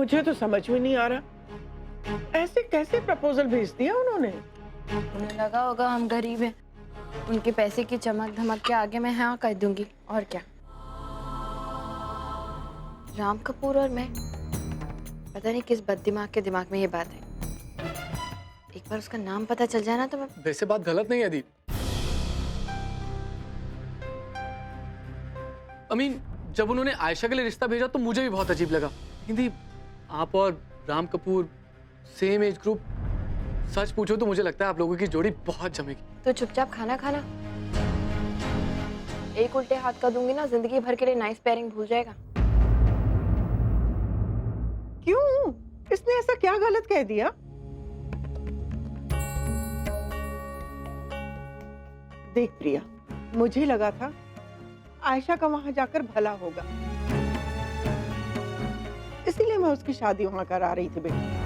मुझे तो समझ में नहीं आ रहा, ऐसे कैसे प्रपोजल भेज दिया उन्होंने? उन्हें लगा होगा हम गरीब हैं, उनके पैसे की चमक धमक के आगे मैं हाँ कह दूंगी, और क्या। राम कपूर और मैं, पता नहीं किस बददिमाग के दिमाग में ये बात है। एक बार उसका नाम पता चल जाए ना तो मैं। वैसे बात गलत नहीं है दीप। अमीन, जब उन्होंने आयशा के लिए रिश्ता भेजा तो मुझे भी बहुत अजीब लगा। लेकिन दीप, आप और Ram Kapoor same age group, सच पूछो तो मुझे लगता है आप लोगों की जोड़ी बहुत जमेगी। तो चुपचाप खाना खाना, एक उल्टे हाथ का दूंगी ना जिंदगी भर के लिए नाइस पेयरिंग भूल जाएगा। क्यों? इसने ऐसा क्या गलत कह दिया? देख प्रिया, मुझे लगा था आयशा का वहां जाकर भला होगा, इसीलिए मैं उसकी शादी वहां करा रही थी बेटा।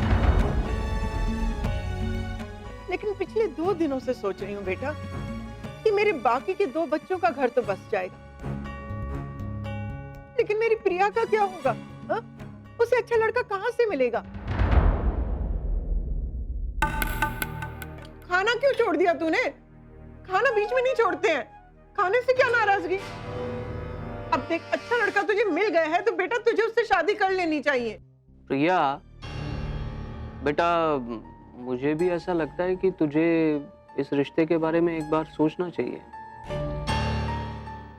लेकिन पिछले 2 दिनों से सोच रही हूँ बेटा कि मेरे बाकी के 2 बच्चों का घर तो बस जाएगा, लेकिन मेरी प्रिया का क्या होगा? हा? उसे अच्छा लड़का कहां से मिलेगा? खाना क्यों छोड़ दिया तूने? खाना बीच में नहीं छोड़ते हैं, खाने से क्या नाराजगी? अब देख, अच्छा लड़का तुझे मिल गया है तो बेटा तुझे उससे शादी कर लेनी चाहिए। प्रिया बेटा, मुझे भी ऐसा लगता है कि तुझे इस रिश्ते के बारे में एक बार सोचना चाहिए।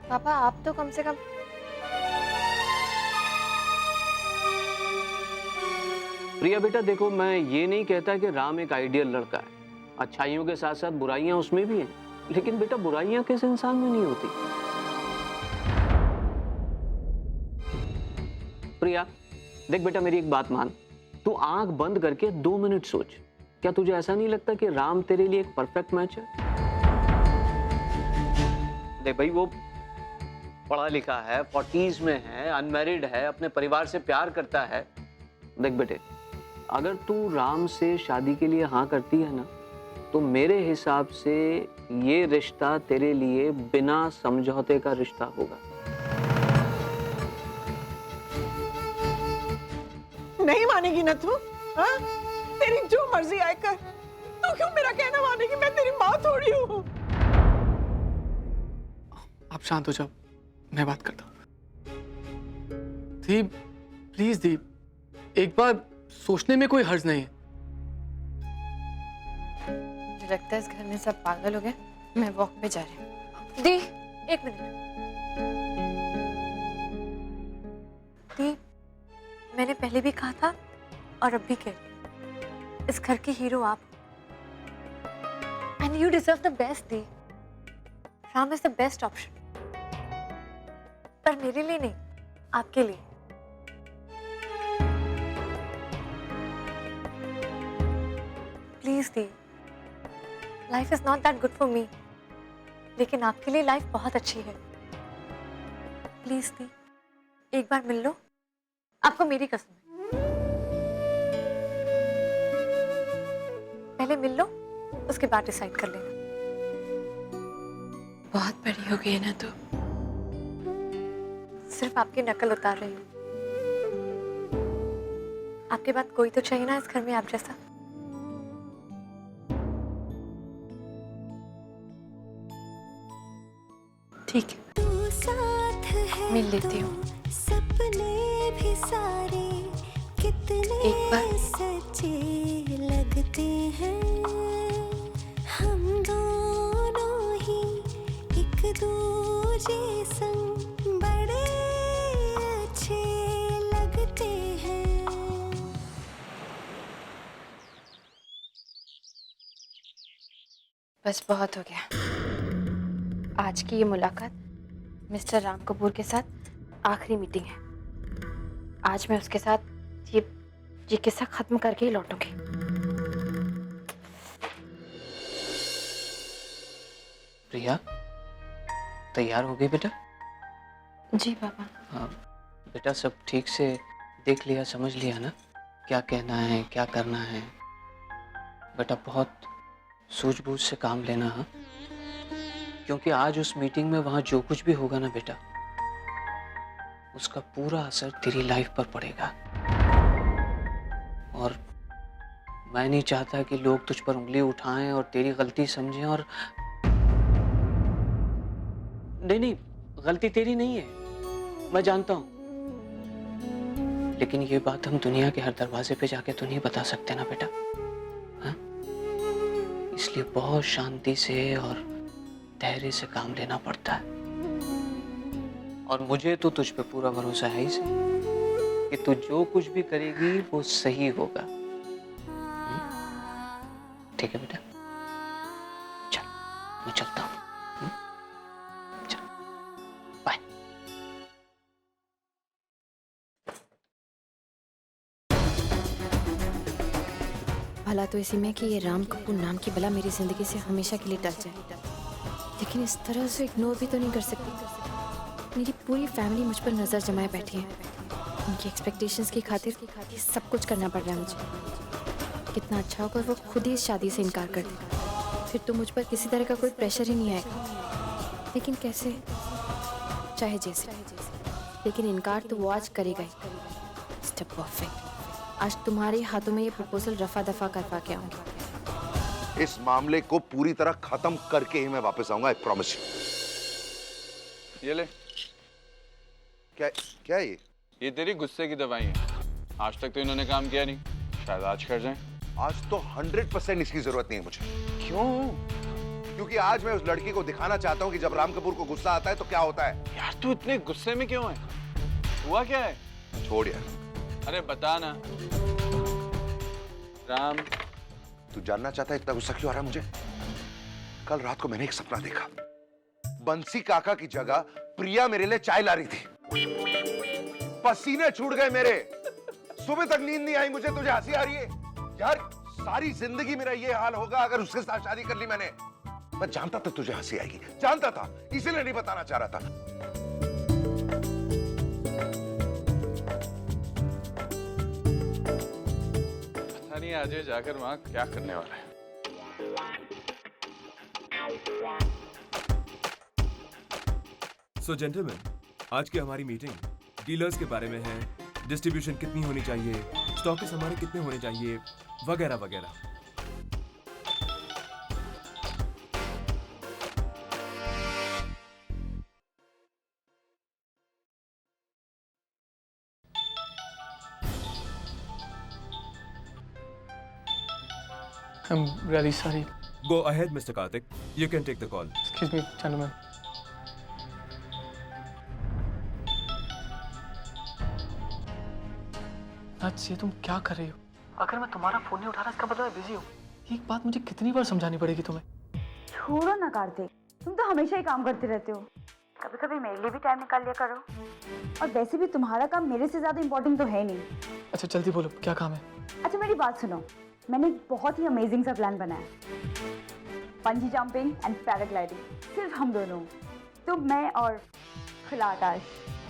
पापा आप तो कम से कम। प्रिया बेटा देखो, मैं ये नहीं कहता कि राम एक आइडियल लड़का है, अच्छाइयों के साथ साथ बुराइयां उसमें भी हैं, लेकिन बेटा बुराइयां किस इंसान में नहीं होती। प्रिया देख बेटा, मेरी एक बात मान, तू आंख बंद करके 2 मिनट सोच, क्या तुझे ऐसा नहीं लगता कि राम तेरे लिए एक परफेक्ट मैच है? देख भाई, वो पढ़ा लिखा है, 40s में है, अनमैरिड है, अपने परिवार से प्यार करता है। देख बेटे, अगर तू राम से शादी के लिए हाँ करती है ना, तो मेरे हिसाब से ये रिश्ता तेरे लिए बिना समझौते का रिश्ता होगा। नहीं मानेगी ना तू? हाँ? तेरी जो मर्जी आए कर, तू क्यों मेरा कहना मानेगी? मैं तेरी माँ थोड़ी हूँ। आप शांत हो जाओ, मैं बात करता हूँ। दीप प्लीज दीप, एक बार सोचने में कोई हर्ज नहीं है। मुझे लगता है इस घर में सब पागल हो गए, मैं वॉक पे जा रही हूँ। दी, 1 मिनट। दी, मैंने पहले भी कहा था और अब भी कह रही, इस घर की हीरो आप, and you deserve the best. The, Ram is the best option, पर मेरे लिए नहीं, आपके लिए। Please the, life is not that good for me, लेकिन आपके लिए लाइफ बहुत अच्छी है। प्लीज दी, एक बार मिल लो, आपको मेरी कसम है। पहले मिल लो, उसके बाद डिसाइड कर लेना। बहुत बड़ी हो गई है ना तो सिर्फ आपकी नकल उतार रही हूँ। आपके बाद कोई तो चाहिए ना इस घर में आप जैसा। ठीक है, मिल लेती हूँ। सपने भी सारे कितने एक बार सच्चे लगते हैं, हम दोनों ही एक दूजे संग बड़े अच्छे लगते हैं। बस बहुत हो गया। आज की ये मुलाकात मिस्टर राम कपूर के साथ आखिरी मीटिंग है। आज मैं उसके साथ ये किस्सा खत्म करके ही लौटूंगी। प्रिया तैयार हो गई बेटा? जी पापा। हाँ बेटा, सब ठीक से देख लिया, समझ लिया ना क्या कहना है, क्या करना है? बेटा बहुत सूझबूझ से काम लेना, हाँ, क्योंकि आज उस मीटिंग में वहां जो कुछ भी होगा ना बेटा, उसका पूरा असर तेरी लाइफ पर पड़ेगा। मैं नहीं चाहता कि लोग तुझ पर उंगली उठाएं और तेरी गलती समझें और नहीं, गलती तेरी नहीं है, मैं जानता हूं, लेकिन ये बात हम दुनिया के हर दरवाजे पे जाके तो नहीं बता सकते ना बेटा, हाँ? इसलिए बहुत शांति से और धैर्य से काम लेना पड़ता है। और मुझे तो तुझ पे पूरा भरोसा है ही कि तू जो कुछ भी करेगी वो सही होगा। ठीक है बेटा, चल मैं चलता हूँ। चल बाय। भला तो इसी में कि ये राम कपूर नाम की बला मेरी जिंदगी से हमेशा के लिए टल जाए, लेकिन इस तरह से इग्नोर भी तो नहीं कर सकती। मेरी पूरी फैमिली मुझ पर नजर जमाए बैठी है। उनकी एक्सपेक्टेशंस की खातिर सब कुछ करना पड़ रहा है मुझे। कितना अच्छा होगा वो खुद ही इस शादी से इनकार कर दे, फिर तो मुझ पर किसी तरह का कोई प्रेशर ही नहीं आएगा। लेकिन कैसे, चाहे जैसे, लेकिन इनकार तो वो आज करेगा ही। Step perfect. आज तुम्हारे हाथों में ये प्रपोजल रफा दफा करवा के आऊंगी। इस मामले को पूरी तरह खत्म करके ही मैं वापस आऊंगा, आई प्रॉमिस। ये ले। क्या क्या है ये तेरी गुस्से की दवाई है। आज तक तो इन्होंने काम किया नहीं, शायद आज कर जाएं। आज तो 100% इसकी जरूरत नहीं है मुझे। क्यों? क्योंकि आज मैं उस लड़की को दिखाना चाहता हूँ कि जब राम कपूर को गुस्सा आता है तो क्या होता है। यार तू इतने गुस्से में क्यों है? हुआ क्या है? छोड़ यार। अरे बता ना। राम, तू जानना चाहता है इतना गुस्सा क्यों आ रहा है मुझे? कल रात को मैंने एक सपना देखा। बंसी काका की जगह प्रिया मेरे लिए चाय ला रही थी। पसीने छूट गए मेरे। सुबह तक नींद नहीं आई मुझे। तुझे हंसी आ रही है? यार सारी जिंदगी मेरा ये हाल होगा अगर उसके साथ शादी कर ली मैंने। मैं जानता था तुझे हंसी आएगी, जानता था, इसीलिए नहीं बताना चाह रहा था। पता नहीं आज जाकर वहां क्या करने वाला है। सो जेंटलमैन, आज की हमारी मीटिंग डीलर्स के बारे में है। डिस्ट्रीब्यूशन कितनी होनी चाहिए, स्टॉकिस्ट हमारे कितने होने चाहिए, वगैरह वगैरह। I'm really sorry. Go ahead, Mr. Karthik. You can take the call. Excuse me, gentlemen. Nuts, ये तुम क्या कर रही हो? अगर मैं तुम्हारा फोन नहीं उठा रहा इसका मतलब मैं बिजी हूँ। एक बात मुझे कितनी बार समझानी पड़ेगी तुम्हें? छोड़ो ना कार्तिक, तुम तो हमेशा ही काम करते रहते हो। कभी कभी मेरे लिए भी टाइम निकाल लिया करो। और वैसे भी तुम्हारा काम मेरे से ज्यादा इम्पोर्टेंट तो है नहीं। अच्छा जल्दी बोलो, क्या काम है? अच्छा मेरी बात सुनो, मैंने एक बहुत ही अमेजिंग सा प्लान बनाया। बंजी जंपिंग एंड पैराग्लाइडिंग, सिर्फ हम दोनों, तुम, मैं और खुला आकाश।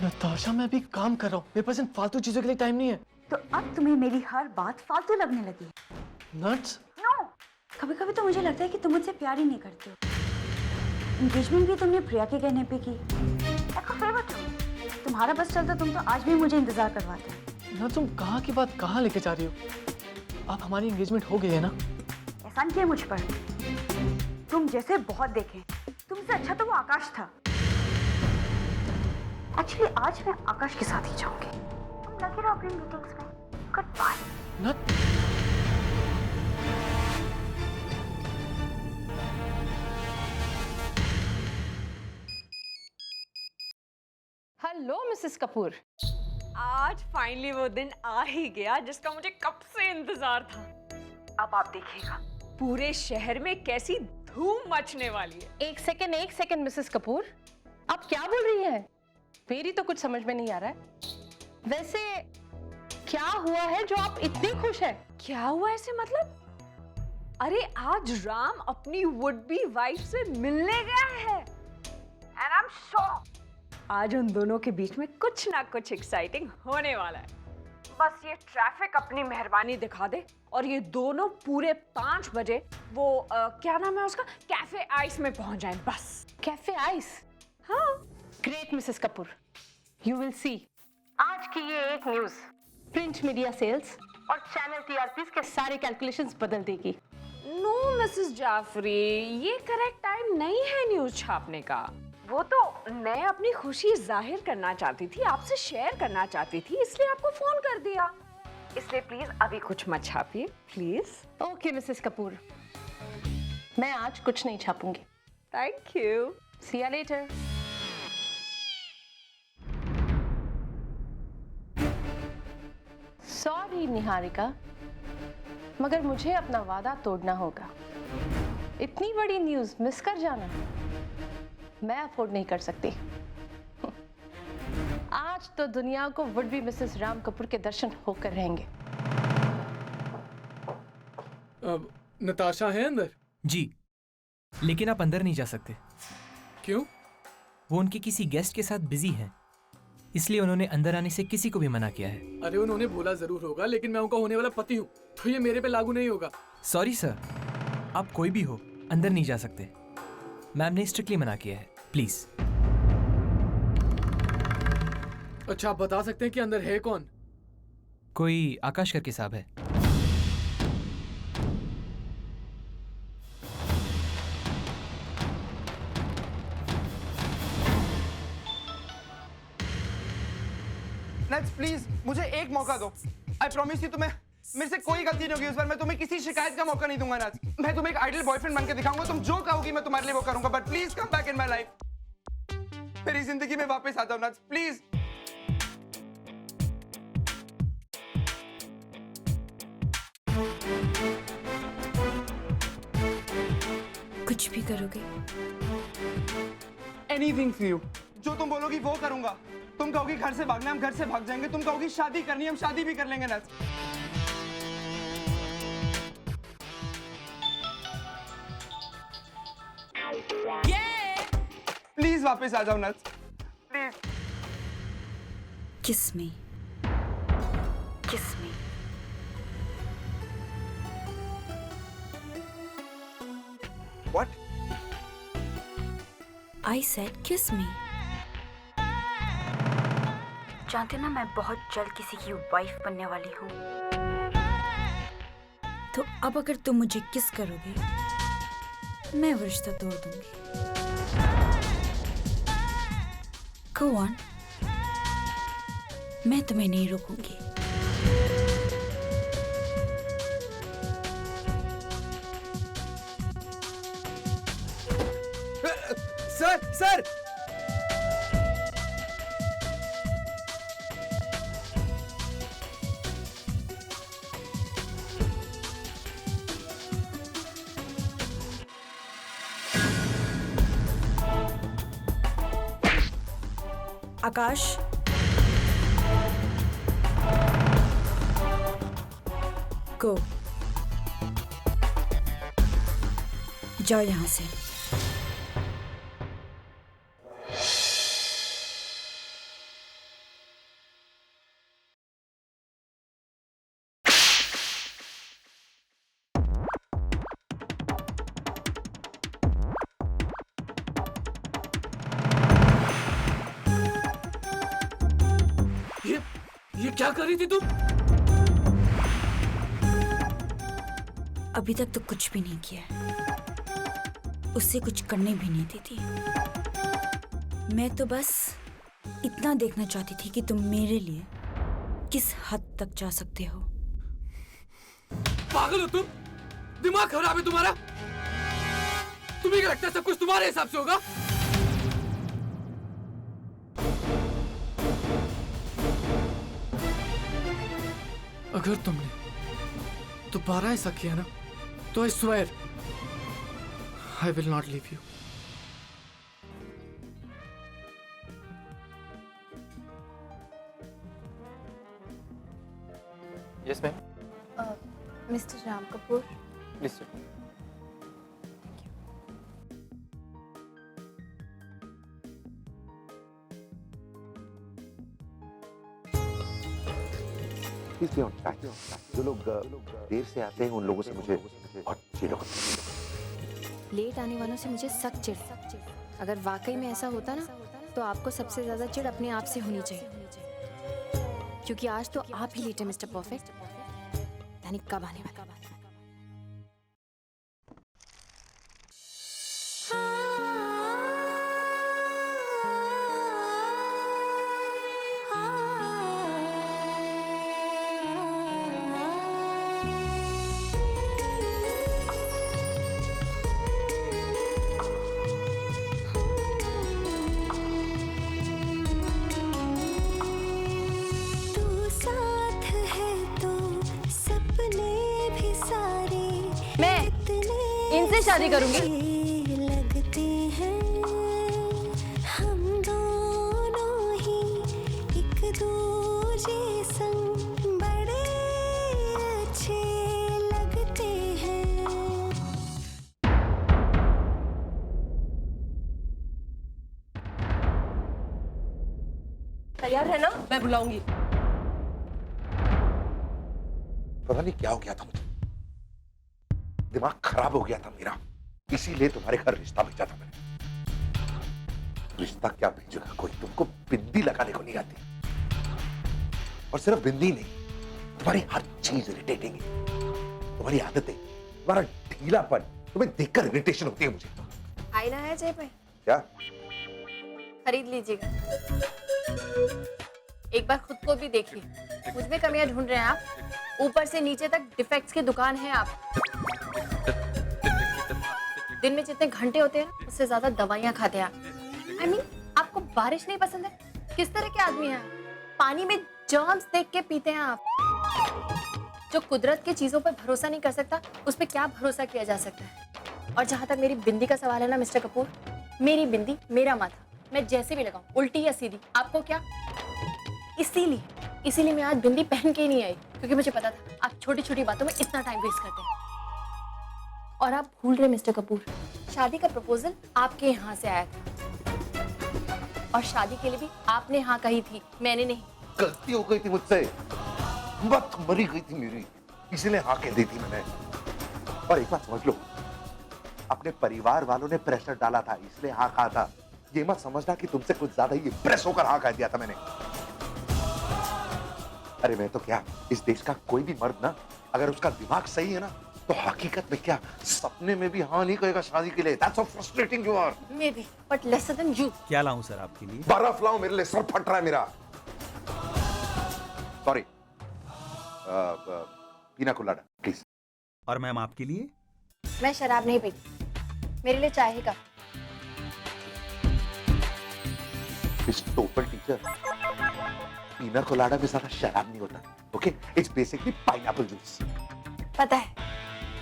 नताशा, मैं अभी काम कर रहा हूँ, मेरे पास इन फालतू चीजों के लिए टाइम नहीं है। तो अब तुम्हें मेरी हर बात फालतू लगने लगी है? नट्स, नो, कभी कभी तो मुझे लगता है कि तुम मुझसे प्यार ही नहीं करते हो। एंगेजमेंट भी तुमने प्रिया के कहने पे की। देखो फिर बताओ, तुम्हारा बस चलता तुम तो आज भी मुझे इंतजार करवाते। नट्स, तुम कहाँ की बात कहाँ लेके जा रही हो? अब हमारी एंगेजमेंट हो गई है ना? एहसान किया मुझ पर। तुम जैसे बहुत देखे, तुमसे अच्छा तो वो आकाश था। एक्चुअली आज मैं आकाश के साथ ही जाऊंगी। तुम लगे रहो अपनी मीटिंग्स में। Good bye. नट, हेलो मिसेस कपूर। आज फाइनली वो दिन आ ही गया जिसका मुझे कब से इंतजार था। अब आप देखिएगा पूरे शहर में कैसी धूम मचने वाली है। एक सेकंड मिसेस कपूर, आप क्या बोल रही हैं? मेरी तो कुछ समझ में नहीं आ रहा है। वैसे क्या हुआ है जो आप इतनी खुश हैं? क्या हुआ ऐसे मतलब? अरे आज राम अपनी वुड बी वाइफ से मिलने गया है एंड आई एम श्योर आज उन दोनों के बीच में कुछ ना कुछ एक्साइटिंग होने वाला है। बस ये ट्रैफिक अपनी मेहरबानी दिखा दे और ये दोनों पूरे 5 बजे वो क्या नाम है उसका, कैफे आइस में पहुंच जाएं बस। Cafe ice? हाँ। Great Mrs Kapoor, you will see. आज की ये एक न्यूज प्रिंट मीडिया सेल्स और चैनल टीआरपीज के सारे कैलकुलेशंस बदल देगी। नो मिसेस जाफरी, ये करेक्ट टाइम नहीं है न्यूज छापने का। वो तो मैं अपनी खुशी जाहिर करना चाहती थी, आपसे शेयर करना चाहती थी, इसलिए आपको फोन कर दिया। इसलिए प्लीज अभी कुछ मत छापिए प्लीज। ओके मिसेस कपूर, मैं आज कुछ नहीं छापूंगी। Thank you. See you later. Sorry Niharika, मगर मुझे अपना वादा तोड़ना होगा। इतनी बड़ी न्यूज़ मिस कर जाना मैं अफोर्ड नहीं कर सकती। आज तो दुनिया को would be Mrs Ram Kapoor के दर्शन होकर रहेंगे। अब नताशा है अंदर? जी, लेकिन आप अंदर नहीं जा सकते। क्यों? वो उनके किसी गेस्ट के साथ बिजी हैं, इसलिए उन्होंने अंदर आने से किसी को भी मना किया है। अरे उन्होंने बोला जरूर होगा, लेकिन मैं उनका होने वाला पति हूँ, तो ये मेरे पे लागू नहीं होगा। सॉरी सर, आप कोई भी हो अंदर नहीं जा सकते। मैम ने स्ट्रिक्टली मना किया है, प्लीज। अच्छा, आप बता सकते हैं कि अंदर है कौन? कोई आकाश करके साहब है। नेट्स प्लीज मुझे एक मौका दो। आई प्रॉमिस यू, तुम्हें मेरे से कोई गलती नहीं होगी उस बार। मैं तुम्हें किसी शिकायत का मौका नहीं दूंगा नाज। मैं तुम्हें एक आइडियल बॉयफ्रेंड बनकर दिखाऊंगा। तुम जो कहोगी मैं तुम्हारे लिए वो करूंगा, but please come back in my life. मेरी जिंदगी में वापस आ जाओ नाज, प्लीज। कुछ भी करोगे? Anything for you. जो तुम बोलोगी वो करूंगा। तुम कहोगी घर से भागना, हम घर से भाग जाएंगे। तुम कहोगी शादी करनी, हम शादी भी कर लेंगे नाज। प्लीज वापस आ जाओ नाज, प्लीज। किस मी, किस मी। What? I said kiss me. जानते ना, मैं बहुत जल्द किसी की वाइफ बनने वाली हूँ। तो अब अगर तुम मुझे किस करोगे, मैं वो रिश्ता तोड़ दूंगी। Go on. मैं तुम्हें नहीं रोकूंगी। Sir, sir. आकाश, गो, जाओ यहां से। ये क्या कर रही थी तुम? अभी तक तो कुछ भी नहीं किया है। उससे कुछ करने भी नहीं दी थी। मैं तो बस इतना देखना चाहती थी कि तुम मेरे लिए किस हद तक जा सकते हो। पागल हो तुम? दिमाग खराब है तुम्हारा? तुम्हें क्या लगता है सब कुछ तुम्हारे हिसाब से होगा? अगर तुमने दोबारा ऐसा किया ना, तो I swear I will not leave you. Yes ma'am. Mister Ram Kapoor, please sit. जो लोग देर से आते हैं उन लोगों से मुझे बहुत चिढ़ होती है। लेट आने वालों से मुझे सख्त चिढ़। अगर वाकई में ऐसा होता ना, तो आपको सबसे ज्यादा चिढ़ अपने आप से होनी चाहिए, क्योंकि आज तो आप ही लेट हैं मिस्टर परफेक्ट। पता नहीं कब आने वाला। तू साथ है तो सपने भी सारे मैं इनसे शादी करूंगी। लगते हैं हम दोनों ही एक दूजे संग बड़े अच्छे लगते हैं। तैयार है ना? मैं बुलाऊंगी। पता नहीं क्या हो गया था मुझे, दिमाग खराब हो गया था मेरा, इसीलिए तुम्हारे घर रिश्ता भेजा था मैंने। रिश्ता क्या भेजेगा कोई, तुमको बिंदी लगाने को नहीं आती। और सिर्फ बिंदी नहीं, तुम्हारी हर चीज इरिटेटिंग है। तुम्हारी आदतें, तुम्हारा ढीलापन, तुम्हें देखकर इरिटेशन होती है मुझे। आईना है जेब में, क्या? खरीद लीजिएगा। एक बार खुद को भी देखिए, मुझ में कमियां ढूंढ रहे हैं आप। ऊपर से नीचे तक डिफेक्ट्स की दुकान है आप। दिन में जितने घंटे होते हैं उससे ज्यादा दवाइयां खाते हैं आप। I mean, आपको बारिश नहीं पसंद है? किस तरह के आदमी हैं आप? पानी में जर्म्स देख के पीते हैं आप। जो कुदरत की चीजों पर भरोसा नहीं कर सकता, उस पर क्या भरोसा किया जा सकता है? और जहां तक मेरी बिंदी का सवाल है ना मिस्टर कपूर, मेरी बिंदी मेरा माथा, मैं जैसे भी लगाऊं, उल्टी या सीधी, आपको क्या? इसीलिए मैं आज बिंदी पहन के ही नहीं आई, क्योंकि मुझे पता था आप छोटी छोटी बातों में इतना टाइम वेस्ट करते हैं। और आप भूल रहे मिस्टर कपूर, शादी का प्रपोजल आपके यहाँ से आया था, और शादी के लिए भी आपने हाँ कही थी, मैंने नहीं। गलती हो गई थी मुझसे, मत मरी गई थी मेरी, इसीलिए हाँ कह दी थी मैंने। और एक बात समझ लो, अपने परिवार वालों ने प्रेशर डाला था, इसलिए हाँ कहा था। ये मत समझना कि तुमसे कुछ ज्यादा ही प्रेस होकर हाँ कह दिया था मैंने। अरे मैं तो क्या, इस देश का कोई भी मर्द ना, अगर उसका दिमाग सही है ना, तो हकीकत में क्या सपने में भी हाँ नहीं कहेगा शादी के लिए। That's how frustrating you are. Maybe, but lesser than you. क्या लाऊं सर आपके लिए? बर्फ लाओ मेरे लिए, सर फट रहा है मेरा। सॉरी, पीना कोलाडा प्लीज। और मैम आपके लिए? मैं शराब नहीं पीती, मेरे लिए चाय ही काफी। इस टोटल टीचर, पीना कोलाडा में ज्यादा शराब नहीं होता, okay? It's basically pineapple juice. पता है,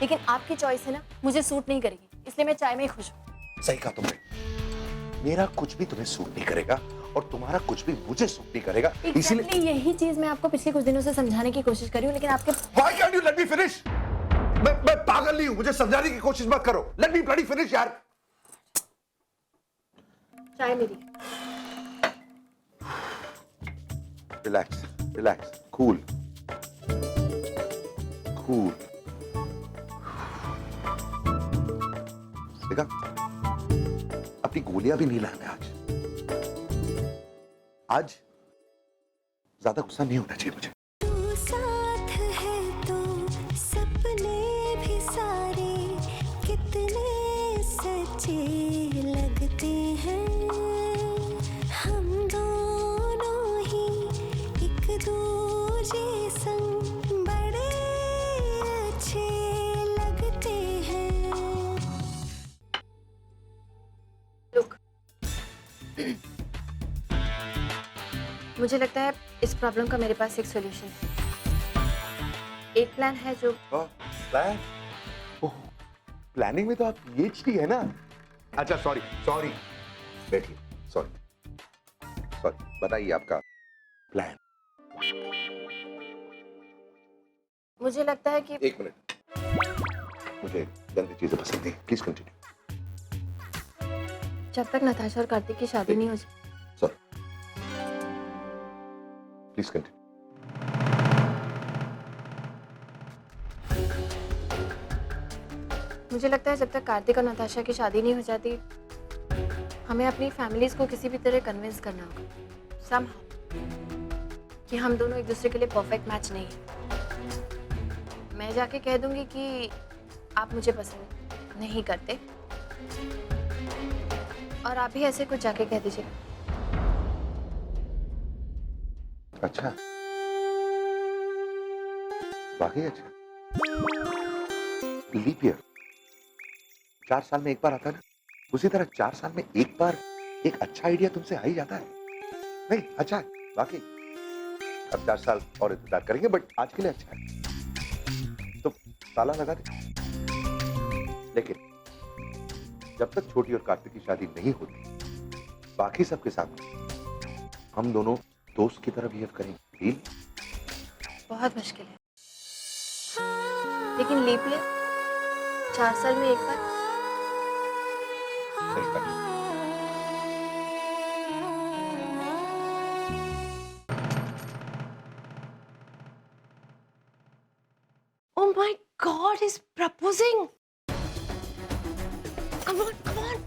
लेकिन आपकी चॉइस है ना, मुझे सूट नहीं करेगी, इसलिए मैं चाय में ही खुश हूँ। सही कहा तुमने, मेरा कुछ भी तुम्हें सूट नहीं करेगा और तुम्हारा कुछ भी मुझे सूट नहीं करेगा, इसीलिए यही चीज मैं आपको पिछले कुछ दिनों से समझाने की कोशिश कर रही हूँ, लेकिन आपके Why can't you let me finish? मैं पागल नहीं हूं, मुझे समझाने की कोशिश मत करो। Let me bloody finish यार। चाय मेरी। Relax, relax, cool, cool. देखा, अपनी गोलियां भी नहीं लाया मैं आज ज्यादा गुस्सा नहीं होना चाहिए मुझे। तू साथ है तो सपने भी सारे कितने सच्चे लगते हैं। हम दोनों ही एक दूजे संग बड़े अच्छे लगते हैं। Look, मुझे लगता है इस प्रॉब्लम का मेरे पास एक सॉल्यूशन है। एक प्लान है जो प्लान? ओह, प्लानिंग में तो आप PhD है ना? अच्छा सॉरी, बैठिए, सॉरी, बताइए आपका प्लान। मुझे लगता है कि एक मिनट, मुझे गंदी चीजें पसंद नहीं, प्लीज कंटिन्यू। जब तक नताशा और कार्तिक की शादी नहीं हो जाए। Sorry, please continue. मुझे लगता है जब तक कार्तिक और नताशा की शादी नहीं हो जाती, हमें अपनी फैमिलीज को किसी भी तरह कन्विंस करना होगा somehow कि हम दोनों एक दूसरे के लिए परफेक्ट मैच नहीं है। मैं मैं जाके कह दूंगी कि आप मुझे पसंद नहीं करते, और आप भी ऐसे कुछ जाके कह दीजिए। अच्छा, वाकई अच्छा। लीप ईयर 4 साल में एक बार आता है ना, उसी तरह 4 साल में एक बार एक अच्छा आइडिया तुमसे आ ही जाता है। नहीं अच्छा है वाकई। अब 4 साल और इंतजार करेंगे, बट आज के लिए अच्छा है। तो ताला लगा दे, लेकिन जब तक छोटी और कार्तिक की शादी नहीं होती, बाकी सबके सामने हम दोनों दोस्त की तरह बिहेव करेंगे। डील? बहुत मुश्किल है, लेकिन लीप ईयर 4 साल में एक बार। Oh my God, he's proposing. Come on, come on.